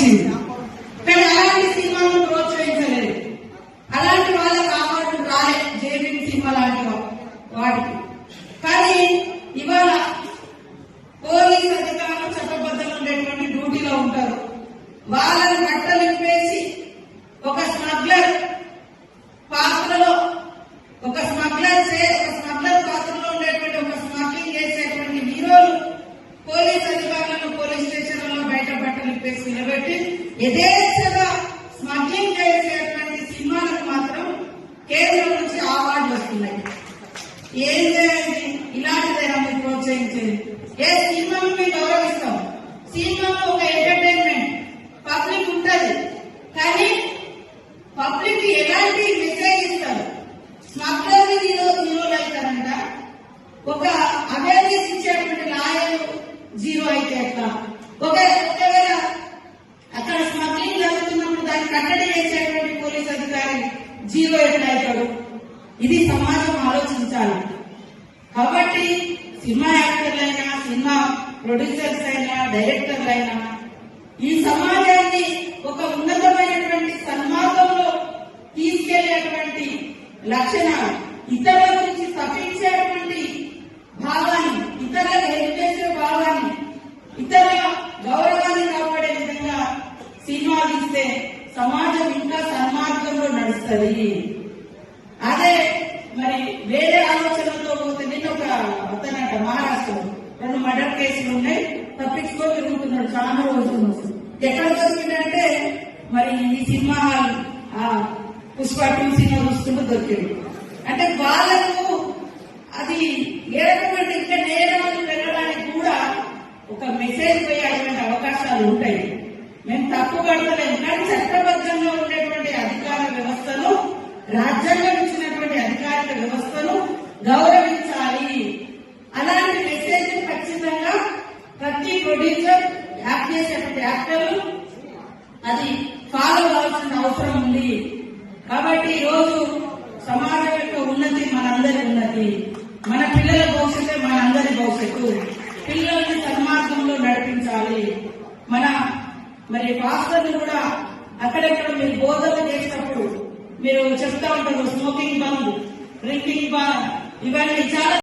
చేసింది. కానీ అలాంటి సినిమాను ప్రోత్సహించలేదు. అలాంటి వాళ్ళకి అవార్డు రాలే జేబీ సినిమా లాంటి వాటికి. కానీ ఇవాళ పోలీస్ అధికారులు చట్టబద్ధంగా ఉండేటువంటి డ్యూటీలో ఉంటారు. వాళ్ళని కట్టలింపేసి ఒక స్మగ్లర్ పాత్రలో ఒక స్మగ్లర్ పాత్రలో ఉండేటువంటి ఒక స్మగ్లింగ్ చేసేటువంటి హీరోలు పోలీస్ అధికారులను పోలీస్ స్టేషన్లలో బయట బట్టలింపేసి నిలబెట్టి యథేచ్ఛగా స్మగ్లింగ్ చేసేటువంటి సినిమాలకు మాత్రం కేంద్రం నుంచి అవార్డులు వస్తున్నాయి. ఏం చేయాలి? ఇలాంటిదైనా మీరు ప్రోత్సహించేది? ఏ సినిమాను మేము గౌరవిస్తాం. సినిమాలో ఒక ఎంటర్టైన్మెంట్ పబ్లిక్ ఉంటది. కానీ పబ్లిక్ ఎలాంటి మెసేజ్ ఇస్తారు? స్మగ్లర్ హీరోలు అవుతారంట. ఒక అవేర్నెస్ ఇచ్చేటువంటి లాయర్లు జీరో అయితే ఎట్లా? ఒకవేళ అక్కడ స్మగ్లింగ్ జరుగుతున్నప్పుడు దాన్ని కట్టడి చేసేటువంటి పోలీస్ అధికారి జీరో ఎట్లా అవుతాడు? ఇది సమాజం ఆలోచించాలి. కాబట్టి సినిమా యాక్టర్లైనా, సినిమా ప్రొడ్యూసర్స్ అయినా, డైరెక్టర్లైనా ఈ సమాజాన్ని ఒక ఉన్నతమైనటువంటి సన్మార్గంలో తీసుకెళ్లేటువంటి లక్షణాలు, ఇతరుల గురించి తప్పించేటువంటి భావాన్ని, ఇతరులకు హెల్ప్ చేసే భావాన్ని, ఇతరుల గౌరవాన్ని కాపాడే విధంగా సినిమా తీస్తే సమాజం ఇంకా సన్మార్గంలో నడుస్తుంది. అదే మరి వేరే ఆలోచనలతో పోతే, నిన్న ఒక అతనట మహారాష్ట్రలో 2 మర్డర్ కేసులు ఉన్నాయి, తప్పించుకో తిరుగుతున్నాడు చాలా రోజులు. ఎక్కడ దొరికిందంటే మరి ఈ సినిమా పుష్ప 2 సినిమా చూసుకుంటూ దొరికింది. అంటే వాళ్ళకు అది ఏ రకమైన ఇంకా నేరాలు వెళ్ళడానికి కూడా ఒక మెసేజ్ పోయేటువంటి అవకాశాలు ఉంటాయి. మేము తప్పు పడతలేము. కానీ చట్టబద్ధంగా ఉండేటువంటి అధికార వ్యవస్థను, రాజ్యాంగం ఇచ్చినటువంటి అధికారిక వ్యవస్థను గౌరవించాలి. అలాంటి మెసేజ్ ఖచ్చితంగా ప్రతి ప్రొడ్యూసర్, యాక్ట్ చేసేటువంటి యాక్టర్లు అది ఫాలో అవ్వాల్సిన అవసరం ఉంది. కాబట్టి ఈ రోజు సమాజం యొక్క ఉన్నతి మనందరి ఉన్నతి, మన పిల్లల భవిష్యత్తే మనందరి భవిష్యత్తు. పిల్లల్ని సన్మార్గంలో నడిపించాలి. మరి పాస్టర్లు కూడా అక్కడెక్కడ మీరు బోధన చేసినప్పుడు మీరు చెప్తా ఉంటారు స్మోకింగ్ బంద్, డ్రింకింగ్ బంద్, ఇవన్నీ చాలా